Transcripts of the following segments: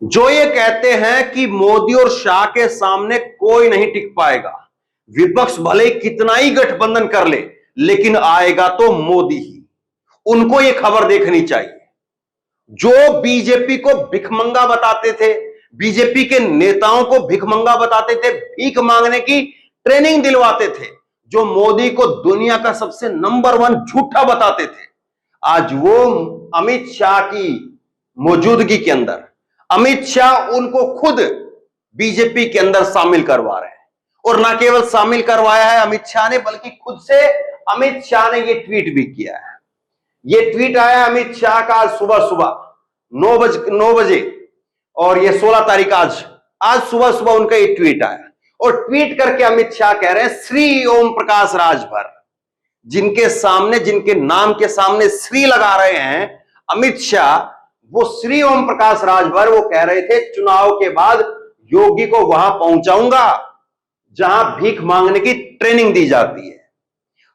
जो ये कहते हैं कि मोदी और शाह के सामने कोई नहीं टिक पाएगा, विपक्ष भले ही कितना ही गठबंधन कर ले, लेकिन आएगा तो मोदी ही। उनको ये खबर देखनी चाहिए। जो बीजेपी को भिखमंगा बताते थे, बीजेपी के नेताओं को भिखमंगा बताते थे, भीख मांगने की ट्रेनिंग दिलवाते थे, जो मोदी को दुनिया का सबसे नंबर 1 झूठा बताते थे, आज वो अमित शाह की मौजूदगी के अंदर अमित शाह उनको खुद बीजेपी के अंदर शामिल करवा रहे हैं। और ना केवल शामिल करवाया है अमित शाह ने, बल्कि खुद से अमित शाह ने यह ट्वीट भी किया है। यह ट्वीट आया अमित शाह का आज सुबह सुबह 9 बजे, और यह 16 तारीख आज सुबह सुबह उनका यह ट्वीट आया। और ट्वीट करके अमित शाह कह रहे हैं, श्री ओम प्रकाश राजभर, जिनके सामने, जिनके नाम के सामने श्री लगा रहे हैं अमित शाह, वो श्री ओम प्रकाश राजभर, वो कह रहे थे चुनाव के बाद योगी को वहां पहुंचाऊंगा जहां भीख मांगने की ट्रेनिंग दी जाती है।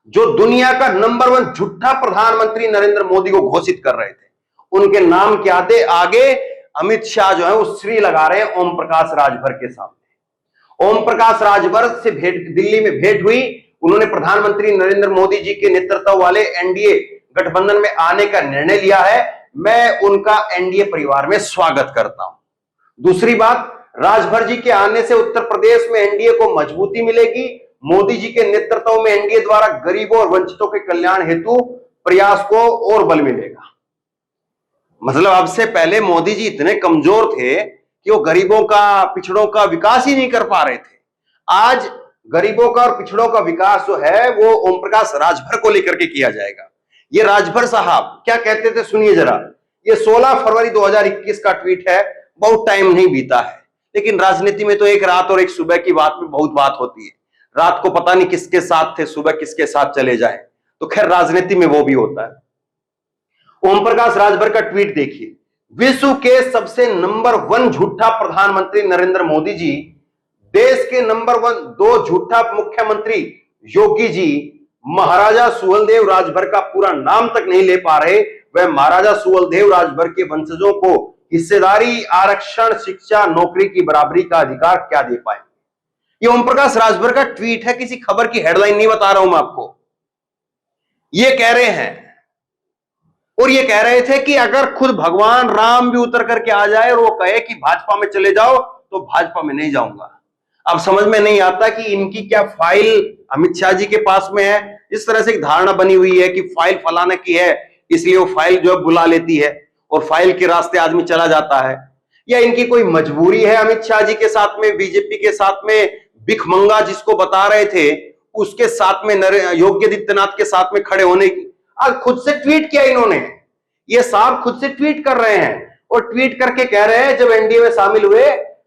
जो दुनिया का नंबर 1 झूठा प्रधानमंत्री नरेंद्र मोदी को घोषित कर रहे थे, उनके नाम के आगे अमित शाह जो है वो श्री लगा रहे हैं ओम प्रकाश राजभर के सामने। ओम प्रकाश राजभर से दिल्ली में भेंट हुई। उन्होंने प्रधानमंत्री नरेंद्र मोदी जी के नेतृत्व वाले एनडीए गठबंधन में आने का निर्णय लिया है। मैं उनका एनडीए परिवार में स्वागत करता हूं। दूसरी बात, राजभर जी के आने से उत्तर प्रदेश में एनडीए को मजबूती मिलेगी। मोदी जी के नेतृत्व में एनडीए द्वारा गरीबों और वंचितों के कल्याण हेतु प्रयास को और बल मिलेगा। मतलब अब से पहले मोदी जी इतने कमजोर थे कि वो गरीबों का, पिछड़ों का विकास ही नहीं कर पा रहे थे। आज गरीबों का और पिछड़ों का विकास जो है वो ओम प्रकाश राजभर को लेकर के किया जाएगा। ये राजभर साहब क्या कहते थे, सुनिए जरा। ये 16 फरवरी 2021 का ट्वीट है, बहुत टाइम नहीं बीता है, लेकिन राजनीति में तो एक रात और एक सुबह की बात में बहुत बात होती है। रात को पता नहीं किसके साथ थे, सुबह किसके साथ चले जाए, तो खैर राजनीति में वो भी होता है। ओम प्रकाश राजभर का ट्वीट देखिए, विश्व के सबसे नंबर 1 झूठा प्रधानमंत्री नरेंद्र मोदी जी, देश के नंबर 2 झूठा मुख्यमंत्री योगी जी, महाराजा सुहेलदेव राजभर का पूरा नाम तक नहीं ले पा रहे, वह महाराजा सुहेलदेव राजभर के वंशजों को हिस्सेदारी, आरक्षण, शिक्षा, नौकरी की बराबरी का अधिकार क्या दे पाए। ये ओम प्रकाश राजभर का ट्वीट है, किसी खबर की हेडलाइन नहीं बता रहा हूं मैं आपको। ये कह रहे हैं, और ये कह रहे थे कि अगर खुद भगवान राम भी उतर करके आ जाए और वो कहे कि भाजपा में चले जाओ, तो भाजपा में नहीं जाऊंगा। अब समझ में नहीं आता कि इनकी क्या फाइल अमित शाह जी के पास में है। इस तरह से एक धारणा बनी हुई है कि फाइल फलाने की है, इसलिए वो फाइल जो है बुला लेती है और फाइल के रास्ते आदमी चला जाता है। या इनकी कोई मजबूरी है अमित शाह जी के साथ में, बीजेपी के साथ में भिखमंगा जिसको बता रहे थे, उसके साथ में योगी आदित्यनाथ के साथ में खड़े होने की। आज खुद से ट्वीट किया इन्होंने, ये साहब खुद से ट्वीट कर रहे हैं और ट्वीट करके कह रहे हैं जब एनडीए में शामिल हुए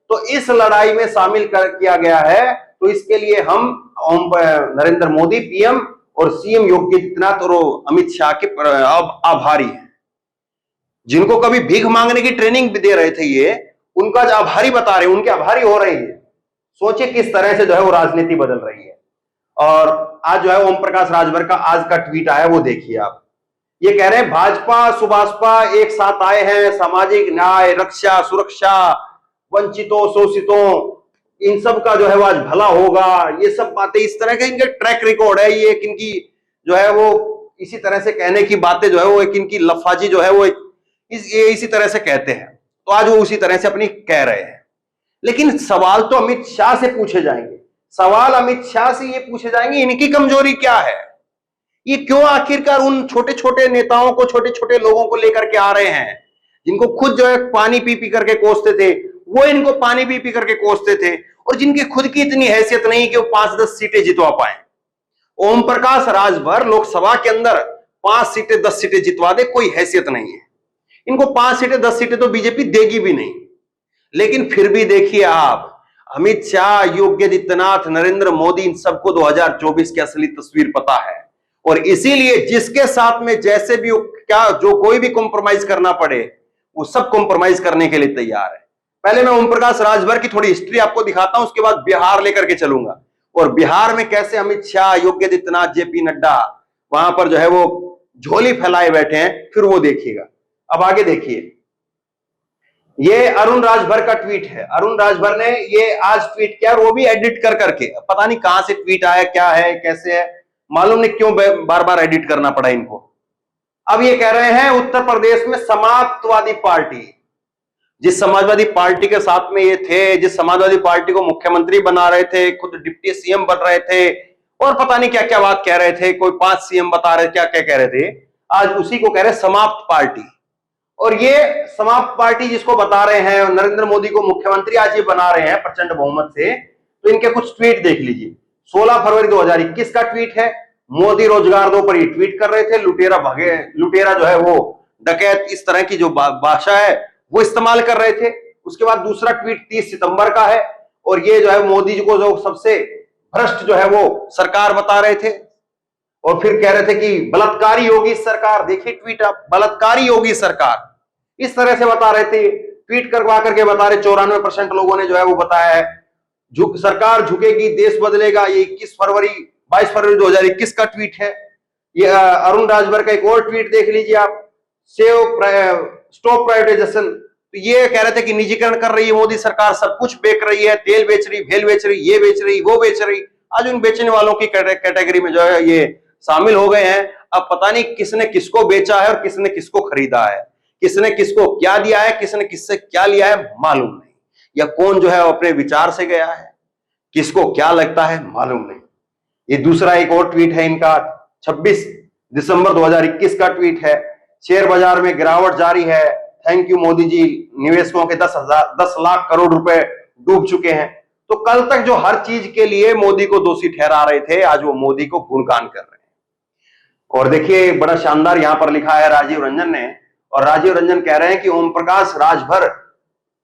तो इस लड़ाई में शामिल किया गया है, तो इसके लिए हम नरेंद्र मोदी पीएम और सीएम योगी आदित्यनाथ और अमित शाह के आभारी हैं, जिनको कभी भीख मांगने की ट्रेनिंग भी दे रहे थे। ये उनका आभारी बता रहे हैं, उनके आभारी हो रहे हैं। सोचिए किस तरह से जो है वो राजनीति बदल रही है। और आज जो है ओम प्रकाश राजभर का आज का ट्वीट आया, वो देखिए आप। ये कह रहे हैं भाजपा सुभाषपा एक साथ आए हैं, सामाजिक न्याय, रक्षा, सुरक्षा, वंचितों, शोषितों, इन सब का जो है वो आज भला होगा। ये सब बातें, इस तरह का इनका ट्रैक रिकॉर्ड है। ये इनकी जो है वो इसी तरह से कहने की बातें जो है वो एक इनकी लफाजी जो है वो इसी तरह से कहते हैं। तो आज वो उसी तरह से अपनी कह रहे हैं। लेकिन सवाल तो अमित शाह से पूछे जाएंगे, सवाल अमित शाह से ये पूछे जाएंगे इनकी कमजोरी क्या है। ये क्यों आखिरकार उन छोटे छोटे नेताओं को, छोटे छोटे लोगों को लेकर के आ रहे हैं, जिनको खुद जो है पानी पी पी करके कोसते थे, वो इनको पानी पी पी करके कोसते थे, और जिनकी खुद की इतनी हैसियत नहीं कि वो 5-10 सीटें जितवा पाए। ओम प्रकाश राजभर लोकसभा के अंदर 5 सीटें 10 सीटें जितवा दे, कोई हैसियत नहीं है। इनको 5 सीटें 10 सीटें तो बीजेपी देगी भी नहीं। लेकिन फिर भी देखिए आप, अमित शाह, योगी आदित्यनाथ, नरेंद्र मोदी, इन सबको 2024 की असली तस्वीर पता है। और इसीलिए जिसके साथ में जैसे भी क्या, जो कोई भी कॉम्प्रोमाइज करना पड़े, वो सब कॉम्प्रोमाइज करने के लिए तैयार है। पहले मैं ओम प्रकाश राजभर की थोड़ी हिस्ट्री आपको दिखाता हूं, उसके बाद बिहार लेकर के चलूंगा, और बिहार में कैसे अमित शाह, योगी आदित्यनाथ, जेपी नड्डा वहां पर जो है वो झोली फैलाए बैठे हैं, फिर वो देखिएगा। अब आगे देखिए, ये अरुण राजभर का ट्वीट है। अरुण राजभर ने ये आज ट्वीट किया, और वो भी एडिट कर करके। पता नहीं कहां से ट्वीट आया, क्या है, कैसे है, मालूम नहीं क्यों बार बार एडिट करना पड़ा इनको। अब ये कह रहे हैं उत्तर प्रदेश में समाजवादी पार्टी, जिस समाजवादी पार्टी के साथ में ये थे, जिस समाजवादी पार्टी को मुख्यमंत्री बना रहे थे, खुद डिप्टी सीएम बन रहे थे, और पता नहीं क्या क्या बात कह रहे थे, कोई 5 सीएम बता रहे, क्या क्या कह रहे थे, आज उसी को कह रहे समाप्त पार्टी। और ये समाप्त पार्टी जिसको बता रहे हैं, नरेंद्र मोदी को मुख्यमंत्री आज ये बना रहे हैं प्रचंड बहुमत से, तो इनके कुछ ट्वीट देख लीजिए। 16 फरवरी 2021 का ट्वीट है। मोदी रोजगार दो पर ये ट्वीट कर रहे थे। लुटेरा भगे, लुटेरा जो है वो डकैत, इस तरह की जो भाषा है वो इस्तेमाल कर रहे थे। उसके बाद दूसरा ट्वीट 30 सितंबर का है, और ये जो है मोदी जी को जो सबसे भ्रष्ट जो है वो सरकार बता रहे थे, और फिर कह रहे थे कि बलात्कारी योगी सरकार। देखिए ट्वीट आप, बलात्कारी योगी सरकार, इस तरह से बता रहे थे। ट्वीट करवा करके बता रहे 94% लोगों ने जो है वो बताया है सरकार झुकेगी, देश बदलेगा। ये 22 फरवरी 2021 का ट्वीट है। ये अरुण राजभर का एक और ट्वीट देख लीजिए आप, स्टॉप प्राइवेटाइजेशन। तो ये कह रहे थे कि निजीकरण कर रही है मोदी सरकार, सब कुछ बेच रही है, तेल बेच रही, भेल बेच रही, ये बेच रही, वो बेच रही। आज उन बेचने वालों की कैटेगरी में जो है ये शामिल हो गए हैं। अब पता नहीं किसने किसको बेचा है और किसने किसको खरीदा है, किसने किसको क्या दिया है, किसने किससे क्या लिया है मालूम नहीं, या कौन जो है अपने विचार से गया है, किसको क्या लगता है मालूम नहीं। ये दूसरा एक और ट्वीट है इनका, 26 दिसंबर 2021 का ट्वीट है। शेयर बाजार में गिरावट जारी है, थैंक यू मोदी जी, निवेशकों के 10 लाख करोड़ रुपए डूब चुके हैं। तो कल तक जो हर चीज के लिए मोदी को दोषी ठहरा रहे थे, आज वो मोदी को गुणगान कर रहे हैं। और देखिए बड़ा शानदार यहां पर लिखा है राजीव रंजन ने, और राजीव रंजन कह रहे हैं कि ओम प्रकाश राजभर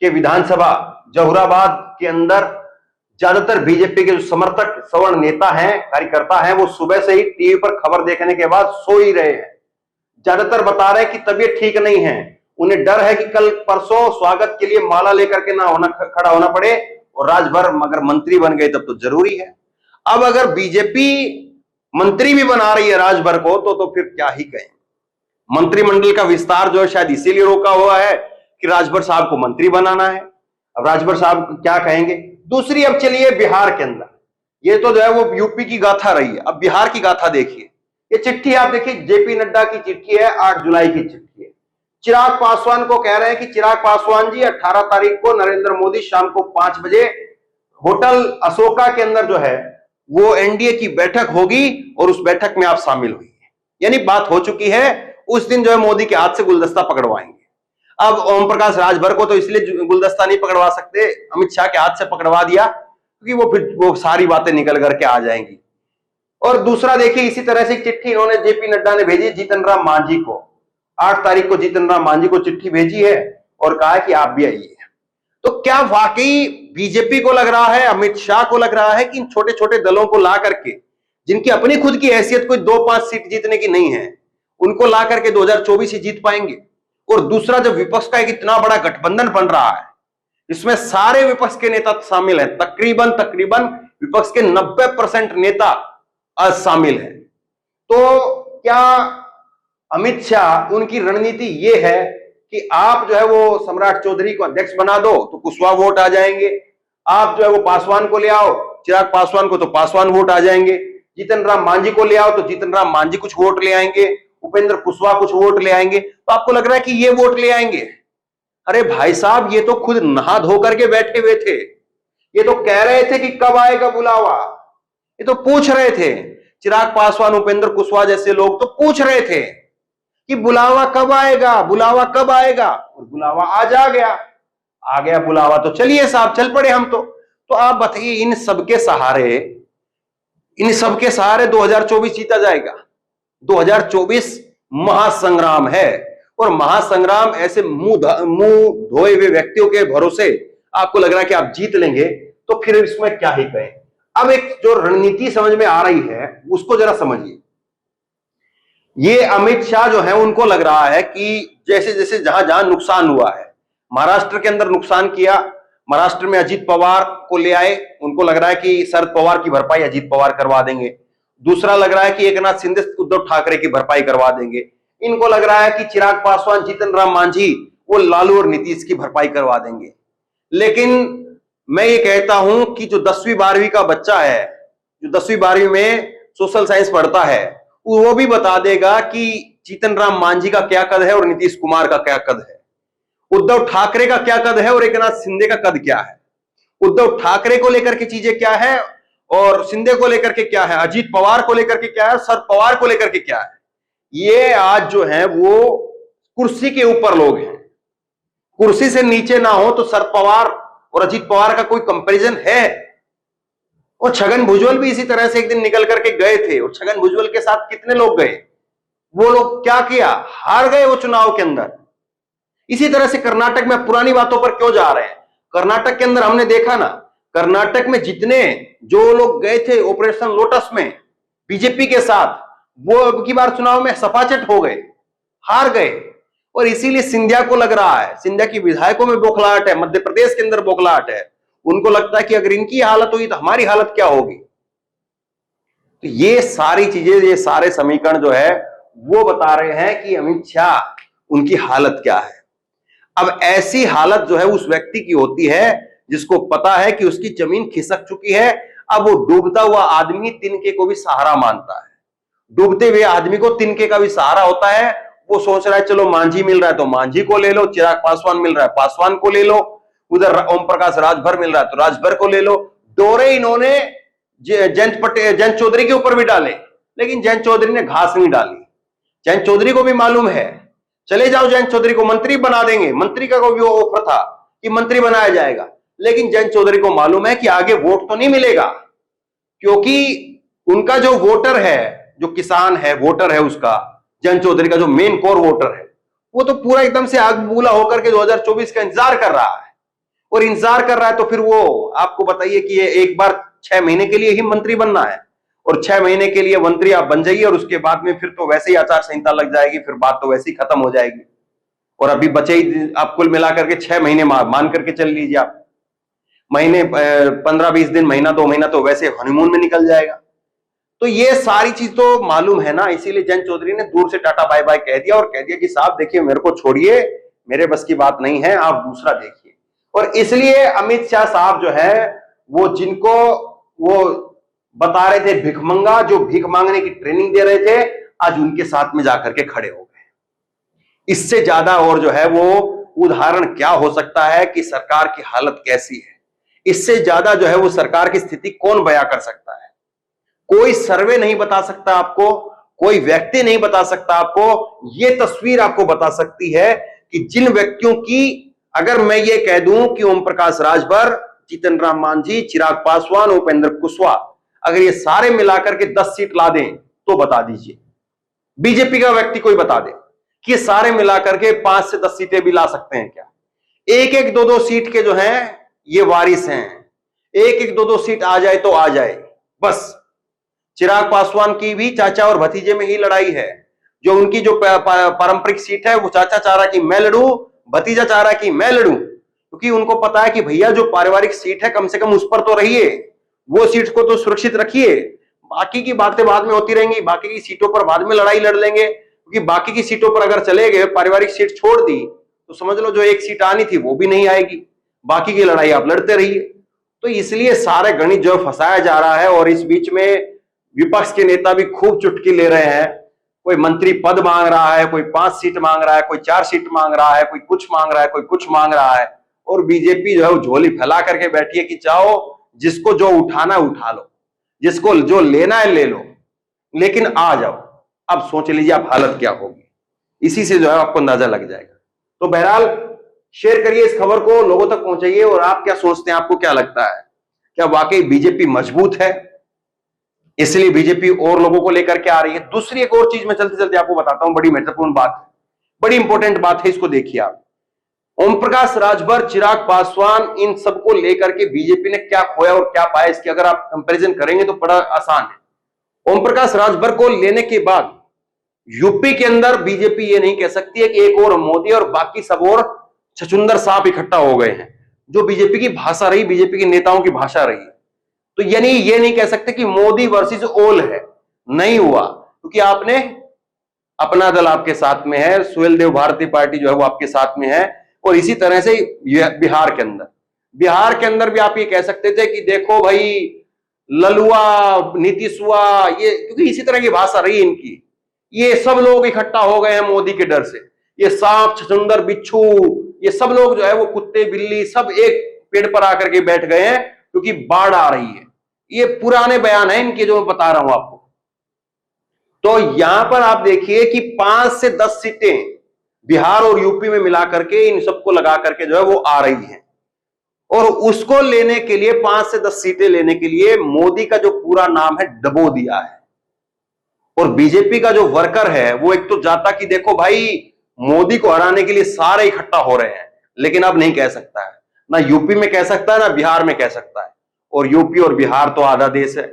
के विधानसभा जहुराबाद के अंदर ज्यादातर बीजेपी के जो समर्थक सवर्ण नेता हैं, कार्यकर्ता हैं, वो सुबह से ही टीवी पर खबर देखने के बाद सो ही रहे हैं। ज्यादातर बता रहे हैं कि तबीयत ठीक नहीं है, उन्हें डर है कि कल परसों स्वागत के लिए माला लेकर के खड़ा होना पड़े, और राजभर अगर मंत्री बन गए तब तो जरूरी है। अब अगर बीजेपी मंत्री भी बना रही है राजभर को, तो फिर क्या ही कहें। मंत्रिमंडल का विस्तार जो है शायद इसीलिए रोका हुआ है कि राजभर साहब को मंत्री बनाना है। अब राजभर साहब क्या कहेंगे। दूसरी, अब चलिए बिहार के अंदर, ये तो जो है वो यूपी की गाथा रही है, अब बिहार की गाथा देखिए। ये चिट्ठी आप देखिए, जेपी नड्डा की चिट्ठी है, 8 जुलाई की चिट्ठी है। चिराग पासवान को कह रहे हैं कि चिराग पासवान जी 18 तारीख को नरेंद्र मोदी शाम को 5 बजे होटल अशोका के अंदर जो है वो एनडीए की बैठक होगी, और उस बैठक में आप शामिल होइए। यानी बात हो चुकी है, उस दिन जो है मोदी के हाथ से गुलदस्ता पकड़वाएंगे। अब ओम प्रकाश राजभर को तो इसलिए गुलदस्ता नहीं पकड़वा सकते, अमित शाह के हाथ से पकड़वा दिया, क्योंकि वो फिर वो सारी बातें निकल करके आ जाएंगी। और दूसरा देखिए, इसी तरह से चिट्ठी इन्होंने जेपी नड्डा ने भेजी जीतन राम मांझी को। 8 तारीख को जीतन राम मांझी को चिट्ठी भेजी है और कहा कि आप भी आइए। तो क्या वाकई बीजेपी को लग रहा है, अमित शाह को लग रहा है कि इन छोटे छोटे दलों को ला करके, जिनकी अपनी खुद की हैसियत कोई 2-5 सीट जीतने की नहीं है, उनको ला करके 2024 ही जीत पाएंगे? और दूसरा, जब विपक्ष का एक इतना बड़ा गठबंधन बन रहा है, इसमें सारे विपक्ष के नेता शामिल हैं, तकरीबन विपक्ष के 90% नेता शामिल हैं, तो क्या अमित शाह, उनकी रणनीति ये है कि आप जो है वो सम्राट चौधरी को अध्यक्ष बना दो तो कुशवाहा वोट आ जाएंगे, आप जो है वो पासवान को ले आओ, चिराग पासवान को, तो पासवान वोट आ जाएंगे, जीतन राम मांझी को ले आओ तो जीतन राम मांझी कुछ वोट ले आएंगे, उपेंद्र कुशवाहा कुछ वोट ले आएंगे, तो आपको लग रहा है कि ये वोट ले आएंगे? अरे भाई साहब, ये तो खुद नहा धो करके बैठे हुए थे, ये तो कह रहे थे कि कब आएगा बुलावा, ये तो पूछ रहे थे। चिराग पासवान, उपेंद्र कुशवाहा जैसे लोग तो पूछ रहे थे कि बुलावा कब आएगा, बुलावा कब आएगा, और बुलावा आज आ गया बुलावा, तो चलिए साहब चल पड़े हम तो आप बताइए, इन सबके सहारे 2024 जीता जाएगा? 2024 महासंग्राम है, और महासंग्राम ऐसे मुंह धोए हुए व्यक्तियों के भरोसे आपको लग रहा है कि आप जीत लेंगे, तो फिर इसमें क्या ही कहें। अब एक जो रणनीति समझ में आ रही है उसको जरा समझिए। ये अमित शाह जो है, उनको लग रहा है कि जैसे जैसे जहां जहां नुकसान हुआ है, महाराष्ट्र के अंदर नुकसान किया, महाराष्ट्र में अजीत पवार को ले आए, उनको लग रहा है कि शरद पवार की भरपाई अजीत पवार करवा देंगे। दूसरा लग रहा है कि एकनाथ शिंदे, उद्धव ठाकरे की भरपाई करवा देंगे। इनको लग रहा है कि चिराग पासवान, जीतन राम मांझी वो लालू और नीतीश की भरपाई करवा देंगे। लेकिन मैं ये कहता हूं कि जो 10वीं 12वीं का बच्चा है, जो 10वीं 12वीं में सोशल साइंस पढ़ता है, वो भी बता देगा कि जीतन राम मांझी का क्या कद है और नीतीश कुमार का क्या कद है, उद्धव ठाकरे का क्या कद है और एकनाथ शिंदे का कद क्या है, उद्धव ठाकरे को लेकर के चीजें क्या है और शिंदे को लेकर के क्या है, अजीत पवार को लेकर के क्या है, शरद पवार को लेकर के क्या है। ये आज जो है वो कुर्सी के ऊपर लोग हैं, कुर्सी से नीचे ना हो तो शरद पवार और अजीत पवार का कोई कंपैरिजन है। और छगन भुजबल भी इसी तरह से एक दिन निकल करके गए थे, और छगन भुजबल के साथ कितने लोग गए, वो लोग क्या किया, हार गए वो चुनाव के अंदर। इसी तरह से कर्नाटक में पुरानी बातों पर क्यों जा रहे हैं, कर्नाटक के अंदर हमने देखा ना, कर्नाटक में जितने जो लोग गए थे ऑपरेशन लोटस में बीजेपी के साथ, वो अब की बार चुनाव में सपाचट हो गए, हार गए। और इसीलिए सिंधिया को लग रहा है, सिंधिया की विधायकों में बौखलाहट है, मध्य प्रदेश के अंदर बौखलाहट है, उनको लगता है कि अगर इनकी हालत हुई तो हमारी हालत क्या होगी। तो ये सारी चीजें, ये सारे समीकरण जो है वो बता रहे हैं कि अमित शाह उनकी हालत क्या है। अब ऐसी हालत जो है उस व्यक्ति की होती है जिसको पता है कि उसकी जमीन खिसक चुकी है। अब वो डूबता हुआ आदमी तिनके को भी सहारा मानता है, डूबते हुए आदमी को तिनके का भी सहारा होता है। वो सोच रहा है चलो मांझी मिल रहा है तो मांझी को ले लो, चिराग पासवान मिल रहा है पासवान को ले लो, उधर ओम प्रकाश राजभर मिल रहा है तो राजभर को ले लो। डोरे इन्होंने जयंत चौधरी के ऊपर भी डाले, लेकिन जयंत चौधरी ने घास नहीं डाली। जयंत चौधरी को भी मालूम है, चले जाओ जयंत चौधरी को मंत्री बना देंगे, मंत्री का भी ऑफर था कि मंत्री बनाया जाएगा, लेकिन जयंत चौधरी को मालूम है कि आगे वोट तो नहीं मिलेगा, क्योंकि उनका जो वोटर है, जो किसान है वोटर है उसका, जयंत चौधरी का जो मेन कोर वोटर है, वो तो पूरा एकदम से आग बबूला होकर के 2024 का इंतजार कर रहा है। और इंतजार कर रहा है तो फिर वो आपको बताइए कि ये एक बार 6 महीने के लिए ही मंत्री बनना है, और 6 महीने के लिए मंत्री आप बन जाइए और उसके बाद में फिर तो वैसे ही आचार संहिता लग जाएगी, फिर बात तो वैसे ही खत्म हो जाएगी। और अभी बचे ही आप कुल मिलाकर के 6 महीने मान करके चल लीजिए आप, महीने 15-20 दिन, महीना 2 महीना तो वैसे हनीमून में निकल जाएगा। तो ये सारी चीज तो मालूम है ना, इसीलिए जयंत चौधरी ने दूर से टाटा बाय बाय कह दिया और कह दिया कि साहब देखिए मेरे को छोड़िए, मेरे बस की बात नहीं है, आप दूसरा देखिए। और इसलिए अमित शाह साहब जो है वो जिनको वो बता रहे थे भिखमंगा, जो भीख मांगने की ट्रेनिंग दे रहे थे, आज उनके साथ में जाकर के खड़े हो गए। इससे ज्यादा और जो है वो उदाहरण क्या हो सकता है कि सरकार की हालत कैसी है, इससे ज्यादा जो है वो सरकार की स्थिति कौन बयां कर सकता है। कोई सर्वे नहीं बता सकता आपको, कोई व्यक्ति नहीं बता सकता आपको। यह तस्वीर आपको बता सकती है कि जिन व्यक्तियों की, अगर मैं ये कह दूं कि ओम प्रकाश राजभर, जीतन राम मांझी, चिराग पासवान, उपेंद्र कुशवाहा, अगर ये सारे मिलाकर के 10 सीट ला दें तो बता दीजिए, बीजेपी का व्यक्ति कोई बता दे कि ये सारे मिलाकर के 5 से 10 सीटें भी ला सकते हैं क्या। एक एक 2-2 सीट के जो हैं ये वारिस हैं, एक एक 2-2 सीट आ जाए तो आ जाए बस। चिराग पासवान की भी चाचा और भतीजे में ही लड़ाई है, जो उनकी जो पारंपरिक सीट है वो चाचा चाह रहा कि मैं लड़ूं, भतीजा चाह रहा कि मैं लड़ूं, क्योंकि उनको पता है कि भैया जो पारिवारिक सीट है कम से कम उस पर तो रहिए, वो सीट को तो सुरक्षित रखिए, बाकी की बातें बाद में होती रहेंगी, बाकी की सीटों पर बाद में लड़ाई लड़ लेंगे, क्योंकि बाकी की सीटों पर अगर चले गए, पारिवारिक सीट छोड़ दी तो समझ लो जो एक सीट आनी थी वो भी नहीं आएगी, बाकी की लड़ाई आप लड़ते रहिए। तो इसलिए सारे गणित जो फंसाया जा रहा है, और इस बीच में विपक्ष के नेता भी खूब चुटकी ले रहे हैं। कोई मंत्री पद मांग रहा है, कोई 5 सीट मांग रहा है, कोई 4 सीट मांग रहा है, कोई कुछ मांग रहा है, कोई कुछ मांग रहा है, और बीजेपी जो है वो झोली फैला करके बैठी है कि चाहो जिसको जो उठाना उठा लो, जिसको जो लेना है ले लो, लेकिन आ जाओ। अब सोच लीजिए आप हालत क्या होगी, इसी से जो है आपको अंदाजा लग जाएगा। तो बहरहाल शेयर करिए इस खबर को, लोगों तक पहुंचाइए। और आप क्या सोचते हैं, आपको क्या लगता है, क्या वाकई बीजेपी मजबूत है, इसलिए बीजेपी और लोगों को लेकर के आ रही है? दूसरी एक और चीज मैं चलते चलते आपको बताता हूं, बड़ी महत्वपूर्ण बात है, बड़ी इंपॉर्टेंट बात है, इसको देखिए आप। ओम प्रकाश राजभर, चिराग पासवान, इन सबको लेकर के बीजेपी ने क्या खोया और क्या पाया, इसकी अगर आप कंपैरिजन करेंगे तो बड़ा आसान है। ओम प्रकाश राजभर को लेने के बाद यूपी के अंदर बीजेपी ये नहीं कह सकती है कि एक और मोदी और बाकी सब और छछुंदर सांप इकट्ठा हो गए हैं, जो बीजेपी की भाषा रही, बीजेपी के नेताओं की भाषा रही। तो यानी ये नहीं कह सकते कि मोदी वर्सेस ऑल है, नहीं हुआ, क्योंकि आपने अपना दल आपके साथ में है, सुहेल देव भारती पार्टी जो है वो आपके साथ में है। और इसी तरह से बिहार के अंदर भी आप ये कह सकते थे कि देखो भाई ललुआ नीतीश हुआ, ये क्योंकि इसी तरह की भाषा रही इनकी। ये सब लोग इकट्ठा हो गए हैं मोदी के डर से। ये सांप छछूंदर बिच्छू ये सब लोग जो है वो कुत्ते बिल्ली सब एक पेड़ पर आकर के बैठ गए हैं क्योंकि बाढ़ आ रही है। ये पुराने बयान है इनके जो मैं बता रहा हूं आपको। तो यहां पर आप देखिए कि 5 से 10 सीटें बिहार और यूपी में मिला करके इन सबको लगा करके जो है वो आ रही हैं। और उसको लेने के लिए 5 से 10 सीटें लेने के लिए मोदी का जो पूरा नाम है डबो दिया है। और बीजेपी का जो वर्कर है वो एक तो जाता कि देखो भाई मोदी को हराने के लिए सारे इकट्ठा हो रहे हैं, लेकिन अब नहीं कह सकता है, ना यूपी में कह सकता है ना बिहार में कह सकता है। और यूपी और बिहार तो आधा देश है।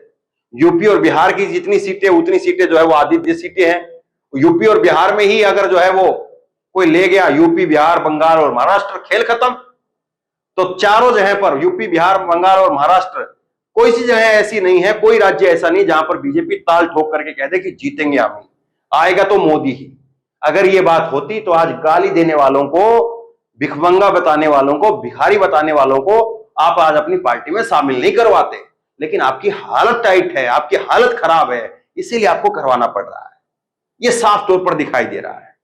यूपी और बिहार की जितनी सीटें उतनी सीटें जो है वो आधी सीटें हैं। यूपी और बिहार में ही अगर जो है वो कोई ले गया, यूपी बिहार बंगाल और महाराष्ट्र, खेल खत्म। तो चारों जगह पर यूपी बिहार बंगाल और महाराष्ट्र, कोई सी जगह ऐसी नहीं है, कोई राज्य ऐसा नहीं जहां पर बीजेपी ताल ठोक करके कह दे कि जीतेंगे हम ही, आएगा तो मोदी ही। अगर ये बात होती तो आज गाली देने वालों को, भिखमंगा बताने वालों को, भिखारी बताने वालों को आप आज अपनी पार्टी में शामिल नहीं करवाते। लेकिन आपकी हालत टाइट है, आपकी हालत खराब है, इसीलिए आपको करवाना पड़ रहा है। ये साफ तौर पर दिखाई दे रहा है।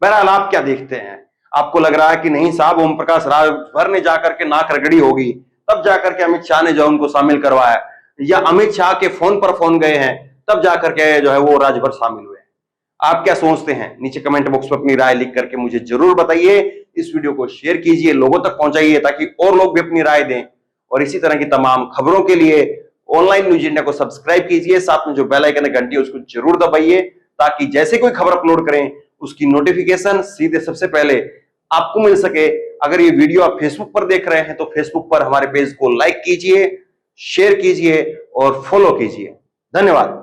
बहरहाल आप क्या देखते हैं? आपको लग रहा है कि नहीं साहब ओम प्रकाश राजभर ने जाकर के नाक रगड़ी होगी तब जाकर के अमित शाह ने जो उनको शामिल करवाया, या अमित शाह के फोन पर फोन गए हैं तब जाकर के जो है वो राजभर शामिल हुए? आप क्या सोचते हैं? नीचे कमेंट बॉक्स में अपनी राय लिख करके मुझे जरूर बताइए। इस वीडियो को शेयर कीजिए, लोगों तक पहुंचाइए ताकि और लोग भी अपनी राय दें। और इसी तरह की तमाम खबरों के लिए ऑनलाइन न्यूज इंडिया को सब्सक्राइब कीजिए, साथ में जो बेल आइकन है घंटी उसको जरूर दबाइए ताकि जैसे कोई खबर अपलोड करें उसकी नोटिफिकेशन सीधे सबसे पहले आपको मिल सके। अगर ये वीडियो आप फेसबुक पर देख रहे हैं तो फेसबुक पर हमारे पेज को लाइक कीजिए, शेयर कीजिए और फॉलो कीजिए। धन्यवाद।